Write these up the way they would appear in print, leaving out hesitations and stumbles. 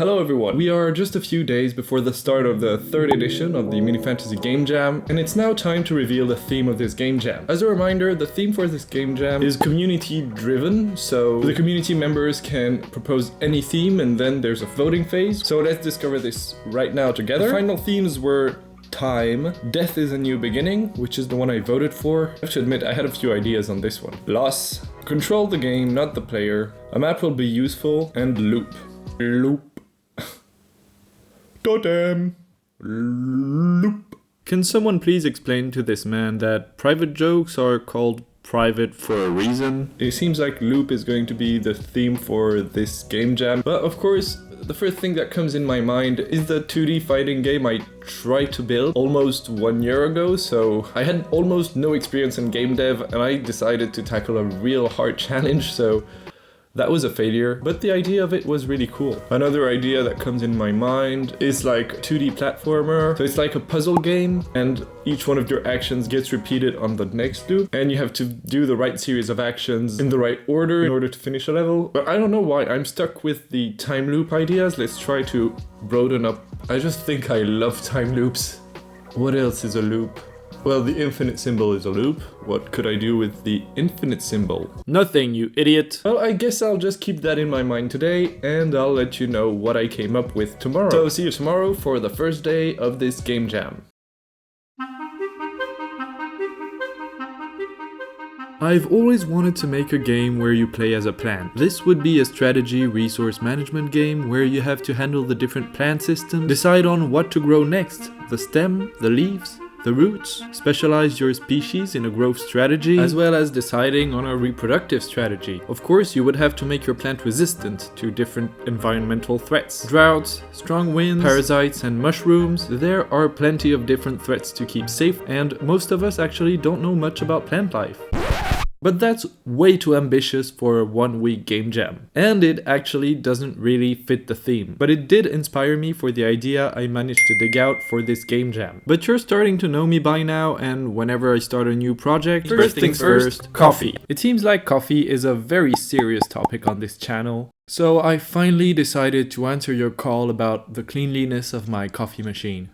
Hello everyone, we are just a few days before the start of the third edition of the MiniFantasy Game Jam, and it's now time to reveal the theme of this game jam. As a reminder, the theme for this game jam is community driven, so the community members can propose any theme and then there's a voting phase. So let's discover this right now together. The final themes were time, death is a new beginning, which is the one I voted for. I have to admit I had a few ideas on this one. Loss, control the game, not the player, a map will be useful, and loop. Totem. Loop. Can someone please explain to this man that private jokes are called private for a reason? It seems like loop is going to be the theme for this game jam, but of course the first thing that comes in my mind is the 2D fighting game I tried to build almost 1 year ago, so I had almost no experience in game dev and I decided to tackle a real hard challenge, so that was a failure, but the idea of it was really cool. Another idea that comes in my mind is like a 2D platformer. So it's like a puzzle game and each one of your actions gets repeated on the next loop and you have to do the right series of actions in the right order in order to finish a level. But I don't know why I'm stuck with the time loop ideas. Let's try to broaden up. I just think I love time loops. What else is a loop? Well, the infinite symbol is a loop. What could I do with the infinite symbol? Nothing, you idiot. Well, I guess I'll just keep that in my mind today and I'll let you know what I came up with tomorrow. So see you tomorrow for the first day of this game jam. I've always wanted to make a game where you play as a plant. This would be a strategy resource management game where you have to handle the different plant systems, decide on what to grow next, the stem, the leaves, the roots, specialize your species in a growth strategy, as well as deciding on a reproductive strategy. Of course, you would have to make your plant resistant to different environmental threats. Droughts, strong winds, parasites and mushrooms. There are plenty of different threats to keep safe, and most of us actually don't know much about plant life. But that's way too ambitious for a 1 week game jam. And it actually doesn't really fit the theme. But it did inspire me for the idea I managed to dig out for this game jam. But you're starting to know me by now, and whenever I start a new project, first things first, coffee. It seems like coffee is a very serious topic on this channel. So I finally decided to answer your call about the cleanliness of my coffee machine.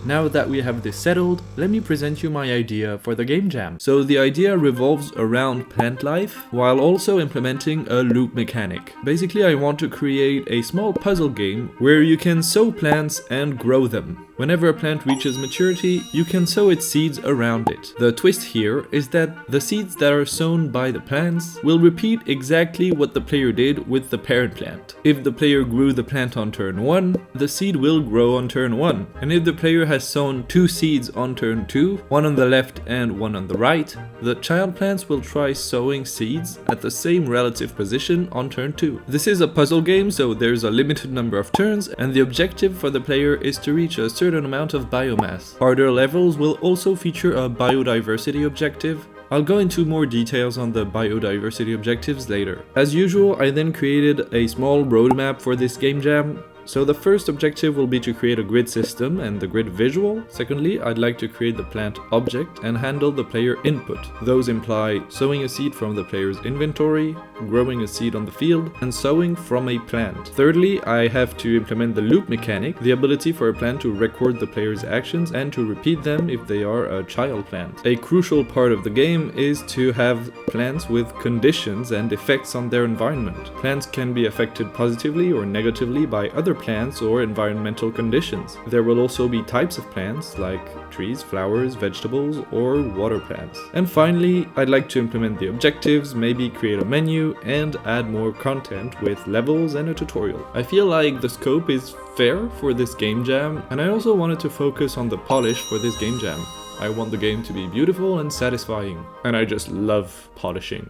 Now that we have this settled, let me present you my idea for the game jam. So the idea revolves around plant life, while also implementing a loop mechanic. Basically, I want to create a small puzzle game where you can sow plants and grow them. Whenever a plant reaches maturity, you can sow its seeds around it. The twist here is that the seeds that are sown by the plants will repeat exactly what the player did with the parent plant. If the player grew the plant on turn 1, the seed will grow on turn 1. And if the player has sown 2 seeds on turn 2, one on the left and one on the right, the child plants will try sowing seeds at the same relative position on turn 2. This is a puzzle game, so there's a limited number of turns, and the objective for the player is to reach a certain amount of biomass. Harder levels will also feature a biodiversity objective. I'll go into more details on the biodiversity objectives later. As usual, I then created a small roadmap for this game jam. So the first objective will be to create a grid system and the grid visual. Secondly, I'd like to create the plant object and handle the player input. Those imply sowing a seed from the player's inventory, growing a seed on the field, and sowing from a plant. Thirdly, I have to implement the loop mechanic, the ability for a plant to record the player's actions and to repeat them if they are a child plant. A crucial part of the game is to have plants with conditions and effects on their environment. Plants can be affected positively or negatively by other plants or environmental conditions. There will also be types of plants like trees, flowers, vegetables, or water plants. And finally, I'd like to implement the objectives, maybe create a menu, and add more content with levels and a tutorial. I feel like the scope is fair for this game jam, and I also wanted to focus on the polish for this game jam. I want the game to be beautiful and satisfying, and I just love polishing.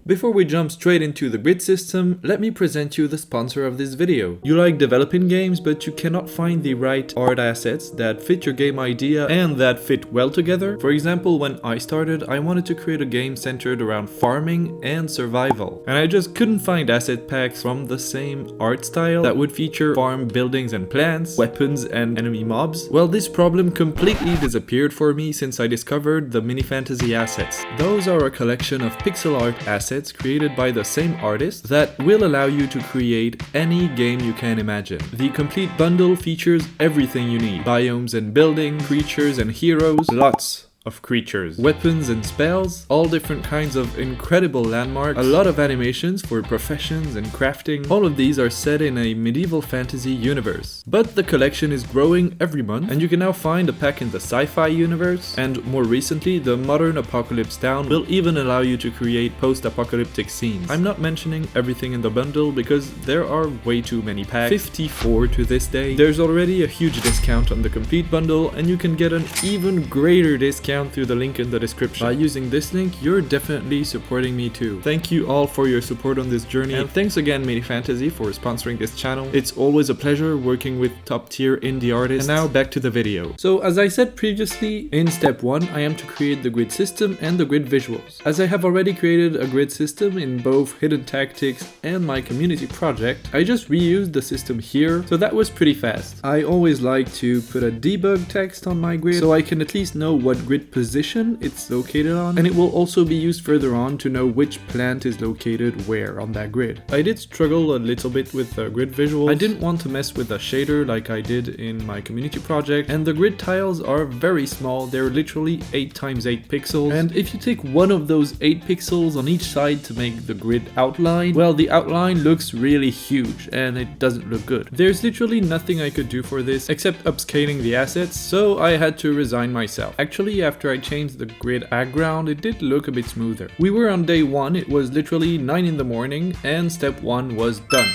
Before we jump straight into the grid system, let me present you the sponsor of this video. You like developing games, but you cannot find the right art assets that fit your game idea and that fit well together? For example, when I started, I wanted to create a game centered around farming and survival, and I just couldn't find asset packs from the same art style that would feature farm buildings and plants, weapons and enemy mobs. Well, this problem completely disappeared for me since I discovered the MiniFantasy Assets. Those are a collection of pixel art assets created by the same artist that will allow you to create any game you can imagine. The complete bundle features everything you need: biomes and buildings, creatures and heroes, lots of creatures, weapons and spells, all different kinds of incredible landmarks, a lot of animations for professions and crafting. All of these are set in a medieval fantasy universe. But the collection is growing every month, and you can now find a pack in the sci-fi universe, and more recently the modern apocalypse town will even allow you to create post-apocalyptic scenes. I'm not mentioning everything in the bundle because there are way too many packs, 54 to this day. There's already a huge discount on the complete bundle, and you can get an even greater discount through the link in the description. By using this link, you're definitely supporting me too. Thank you all for your support on this journey, and thanks again MiniFantasy for sponsoring this channel. It's always a pleasure working with top tier indie artists. And now back to the video. So as I said previously, in step 1 I am to create the grid system and the grid visuals. As I have already created a grid system in both Hidden Tactics and my community project, I just reused the system here, so that was pretty fast. I always like to put a debug text on my grid so I can at least know what grid position it's located on, and it will also be used further on to know which plant is located where on that grid. I did struggle a little bit with the grid visuals. I didn't want to mess with a shader like I did in my community project, and the grid tiles are very small. They're literally 8x8 pixels, and if you take one of those 8 pixels on each side to make the grid outline, well, the outline looks really huge and it doesn't look good. There's literally nothing I could do for this except upscaling the assets, so I had to resign myself. Actually, after I changed the grid background, it did look a bit smoother. We were on day 1, it was literally 9 in the morning, and step 1 was done.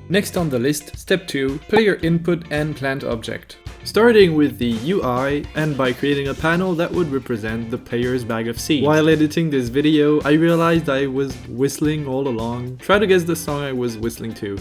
Next on the list, step 2, player input and plant object. Starting with the UI, and by creating a panel that would represent the player's bag of seeds. While editing this video, I realized I was whistling all along. Try to guess the song I was whistling to.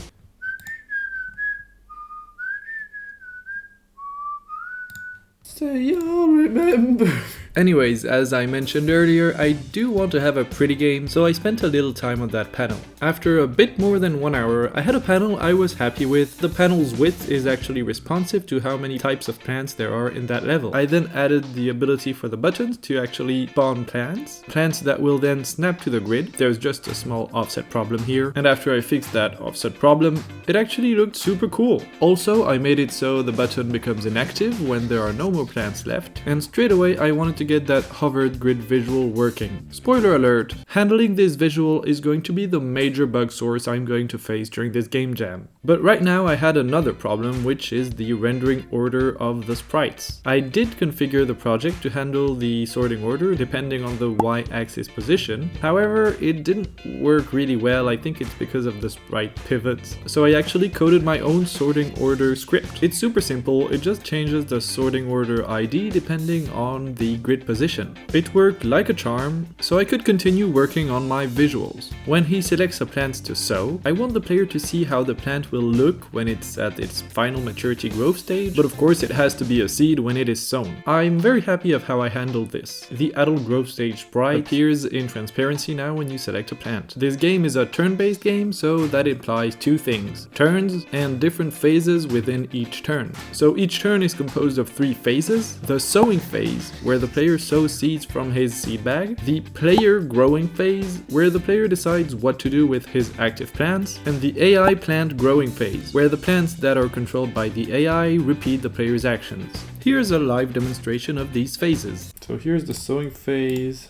Say you'll remember. Anyways, as I mentioned earlier, I do want to have a pretty game, so I spent a little time on that panel. After a bit more than 1 hour, I had a panel I was happy with. The panel's width is actually responsive to how many types of plants there are in that level. I then added the ability for the buttons to actually spawn plants that will then snap to the grid. There's just a small offset problem here, and after I fixed that offset problem, it actually looked super cool. Also, I made it so the button becomes inactive when there are no more plants left, and straight away I wanted to get that hovered grid visual working. Spoiler alert, handling this visual is going to be the major bug source I'm going to face during this game jam. But right now I had another problem, which is the rendering order of the sprites. I did configure the project to handle the sorting order depending on the y-axis position. However, it didn't work really well. I think it's because of the sprite pivots. So I actually coded my own sorting order script. It's super simple, it just changes the sorting order ID depending on the grid position. It worked like a charm, so I could continue working on my visuals. When he selects a plant to sow, I want the player to see how the plant will look when it's at its final maturity growth stage, but of course it has to be a seed when it is sown. I'm very happy of how I handled this. The adult growth stage sprite appears in transparency now when you select a plant. This game is a turn-based game, so that implies 2 things: turns and different phases within each turn. So each turn is composed of 3 phases: the sowing phase, where the player sows seeds from his seed bag, the player growing phase, where the player decides what to do with his active plants, and the AI plant growing phase, where the plants that are controlled by the AI repeat the player's actions. Here's a live demonstration of these phases. So here's the sowing phase.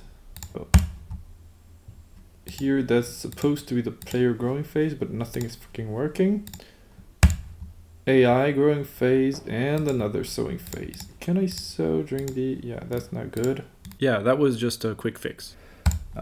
Oh. Here that's supposed to be the player growing phase, but nothing is freaking working. AI growing phase and another sowing phase. Can I sow during the... yeah, that's not good. Yeah, that was just a quick fix.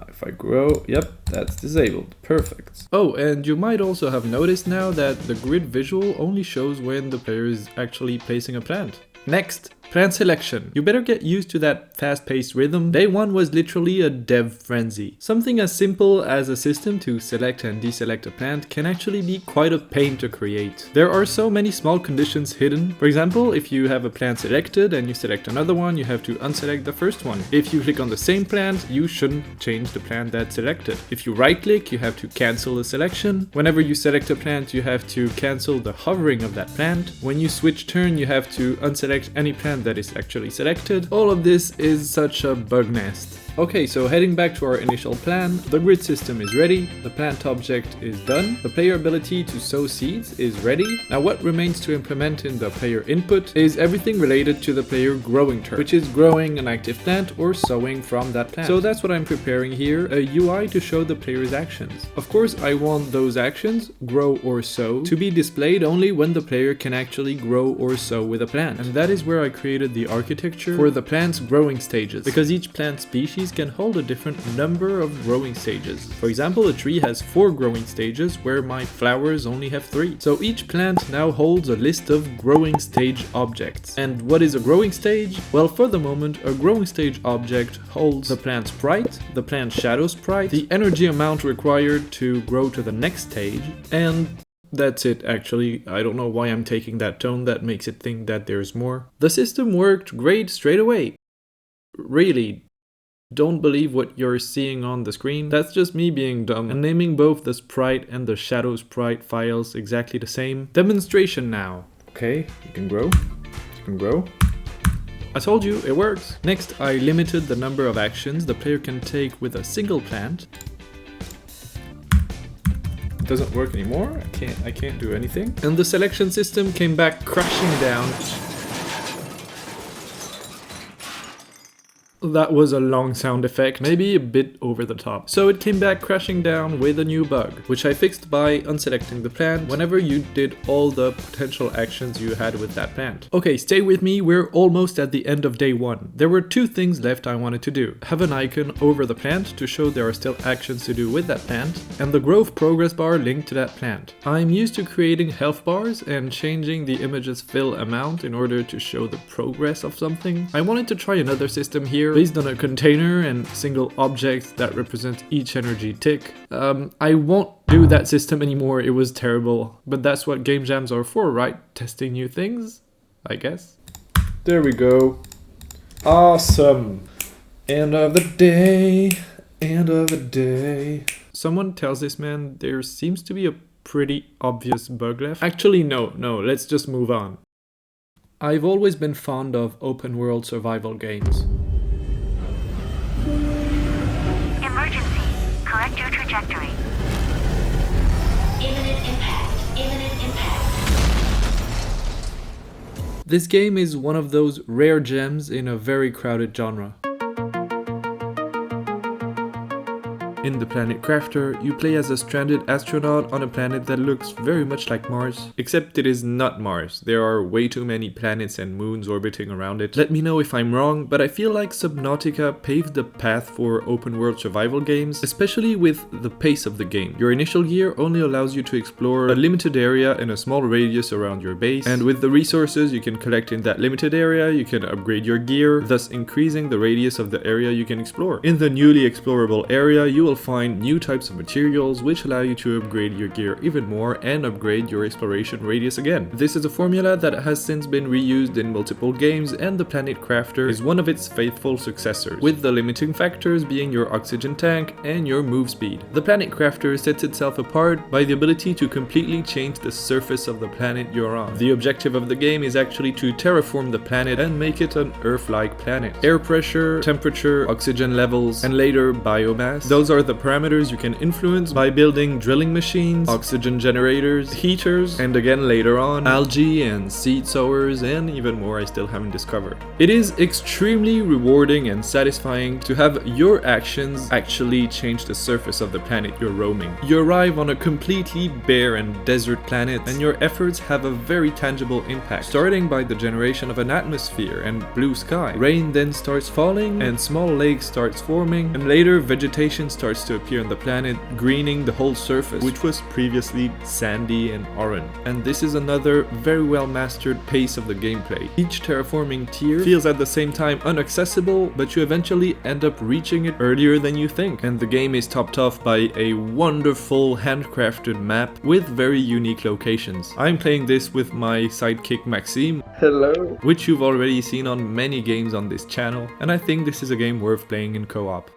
If I grow, yep, that's disabled. Perfect. Oh, and you might also have noticed now that the grid visual only shows when the player is actually placing a plant. Next, Plant selection. You better get used to that fast-paced rhythm. Day 1 was literally a dev frenzy. Something as simple as a system to select and deselect a plant can actually be quite a pain to create. There are so many small conditions hidden. For example, if you have a plant selected and you select another one, you have to unselect the first one. If you click on the same plant, you shouldn't change the plant that's selected. If you right-click, you have to cancel the selection. Whenever you select a plant, you have to cancel the hovering of that plant. When you switch turn, you have to unselect any plant that is actually selected. All of this is such a bug nest. Okay, so heading back to our initial plan, the grid system is ready, the plant object is done, the player ability to sow seeds is ready. Now what remains to implement in the player input is everything related to the player growing turn, which is growing an active plant or sowing from that plant. So that's what I'm preparing here, a UI to show the player's actions. Of course, I want those actions, grow or sow, to be displayed only when the player can actually grow or sow with a plant. And that is where I created the architecture for the plant's growing stages, because each plant species can hold a different number of growing stages. For example, a tree has 4 growing stages where my flowers only have 3. So each plant now holds a list of growing stage objects. And what is a growing stage? Well, for the moment, a growing stage object holds the plant sprite, the plant shadow sprite, the energy amount required to grow to the next stage, and that's it actually. I don't know why I'm taking that tone that makes it think that there's more. The system worked great straight away. Really. Don't believe what you're seeing on the screen. That's just me being dumb and naming both the sprite and the shadow sprite files exactly the same. Demonstration now. Okay, you can grow. You can grow. I told you, it works. Next, I limited the number of actions the player can take with a single plant. It doesn't work anymore. I can't do anything. And the selection system came back crashing down. That was a long sound effect, maybe a bit over the top. So it came back crashing down with a new bug, which I fixed by unselecting the plant whenever you did all the potential actions you had with that plant. Okay, stay with me, we're almost at the end of day 1. There were 2 things left I wanted to do. Have an icon over the plant to show there are still actions to do with that plant, and the growth progress bar linked to that plant. I'm used to creating health bars and changing the image's fill amount in order to show the progress of something. I wanted to try another system here based on a container and single objects that represent each energy tick. I won't do that system anymore, it was terrible. But that's what game jams are for, right? Testing new things, I guess. There we go. Awesome. End of the day, end of the day. Someone tells this man there seems to be a pretty obvious bug left. Actually, no, let's just move on. I've always been fond of open world survival games. Emergency. Correct your trajectory. Imminent impact. Imminent impact. This game is one of those rare gems in a very crowded genre. In the Planet Crafter, you play as a stranded astronaut on a planet that looks very much like Mars, except it is not Mars. There are way too many planets and moons orbiting around it. Let me know if I'm wrong, but I feel like Subnautica paved the path for open world survival games, especially with the pace of the game. Your initial gear only allows you to explore a limited area in a small radius around your base, and with the resources you can collect in that limited area, you can upgrade your gear, thus increasing the radius of the area you can explore. In the newly explorable area, you will find new types of materials which allow you to upgrade your gear even more and upgrade your exploration radius again. This is a formula that has since been reused in multiple games, and the Planet Crafter is one of its faithful successors, with the limiting factors being your oxygen tank and your move speed. The Planet Crafter sets itself apart by the ability to completely change the surface of the planet you're on. The objective of the game is actually to terraform the planet and make it an Earth-like planet. Air pressure, temperature, oxygen levels, and later biomass. Those are the parameters you can influence by building drilling machines, oxygen generators, heaters, and again later on, algae and seed sowers, and even more I still haven't discovered. It is extremely rewarding and satisfying to have your actions actually change the surface of the planet you're roaming. You arrive on a completely bare and desert planet, and your efforts have a very tangible impact, starting by the generation of an atmosphere and blue sky. Rain then starts falling, and small lakes starts forming, and later vegetation starts starts to appear on the planet, greening the whole surface, which was previously sandy and orange. And this is another very well mastered pace of the gameplay. Each terraforming tier feels at the same time inaccessible, but you eventually end up reaching it earlier than you think. And the game is topped off by a wonderful handcrafted map with very unique locations. I'm playing this with my sidekick Maxime. Hello. Which you've already seen on many games on this channel, and I think this is a game worth playing in co-op.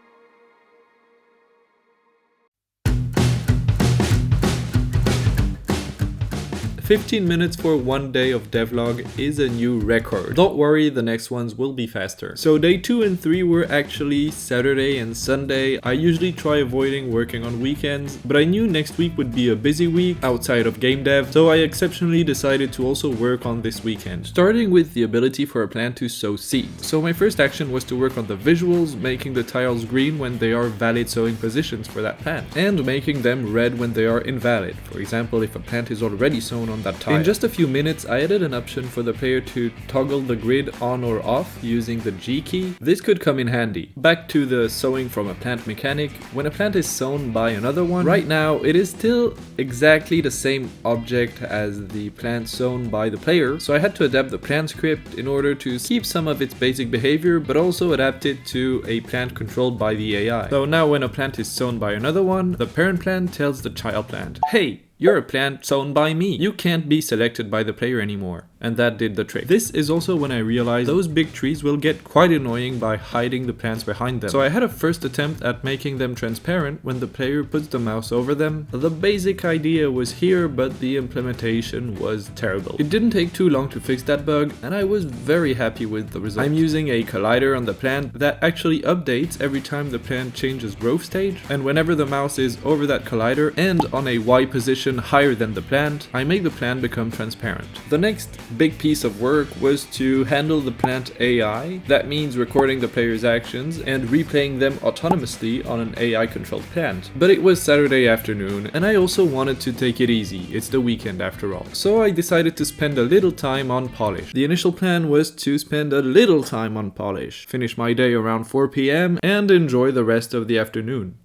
15 minutes for one day of devlog is a new record. Don't worry, the next ones will be faster. So day 2 and 3 were actually Saturday and Sunday. I usually try avoiding working on weekends, but I knew next week would be a busy week outside of game dev, so I exceptionally decided to also work on this weekend. Starting with the ability for a plant to sow seeds. So my first action was to work on the visuals, making the tiles green when they are valid sowing positions for that plant, and making them red when they are invalid. For example, if a plant is already sown on that tile. In just a few minutes, I added an option for the player to toggle the grid on or off using the G key. This could come in handy. Back to the sowing from a plant mechanic. When a plant is sown by another one, right now it is still exactly the same object as the plant sown by the player, so I had to adapt the plant script in order to keep some of its basic behavior, but also adapt it to a plant controlled by the AI. So now when a plant is sown by another one, the parent plant tells the child plant, "Hey, you're a plant sown by me. You can't be selected by the player anymore." And that did the trick. This is also when I realized those big trees will get quite annoying by hiding the plants behind them. So I had a first attempt at making them transparent when the player puts the mouse over them. The basic idea was here, but the implementation was terrible. It didn't take too long to fix that bug, and I was very happy with the result. I'm using a collider on the plant that actually updates every time the plant changes growth stage, and whenever the mouse is over that collider and on a Y position higher than the plant, I make the plant become transparent. The next big piece of work was to handle the plant AI. That means recording the player's actions and replaying them autonomously on an AI controlled plant. But it was Saturday afternoon, and I also wanted to take it easy. It's the weekend after all. So I decided to spend a little time on polish. The initial plan was to spend a little time on polish, finish my day around 4 PM, and enjoy the rest of the afternoon.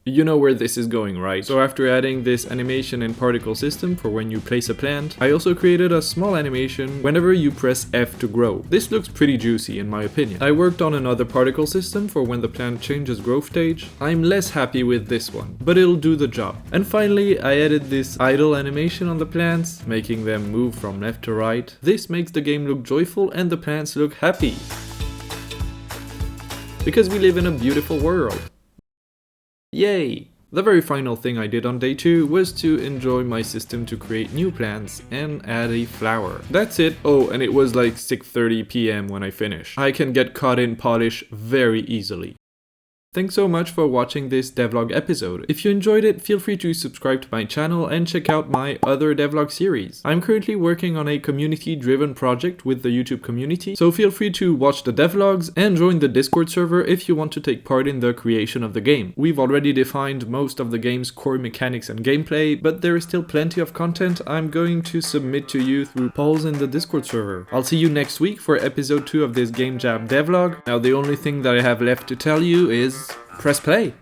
You know where this is going, right? So after adding this animation and particle system for when you place a plant, I also created a small animation whenever you press F to grow. This looks pretty juicy in my opinion. I worked on another particle system for when the plant changes growth stage. I'm less happy with this one, but it'll do the job. And finally, I added this idle animation on the plants, making them move from left to right. This makes the game look joyful and the plants look happy. Because we live in a beautiful world. Yay! The very final thing I did on day 2 was to enjoy my system to create new plants and add a flower. That's it. Oh, and it was like 6:30 PM when I finished. I can get caught in polish very easily. Thanks so much for watching this devlog episode. If you enjoyed it, feel free to subscribe to my channel and check out my other devlog series. I'm currently working on a community-driven project with the YouTube community, so feel free to watch the devlogs and join the Discord server if you want to take part in the creation of the game. We've already defined most of the game's core mechanics and gameplay, but there is still plenty of content I'm going to submit to you through polls in the Discord server. I'll see you next week for episode 2 of this Game Jam devlog. Now the only thing that I have left to tell you is press play.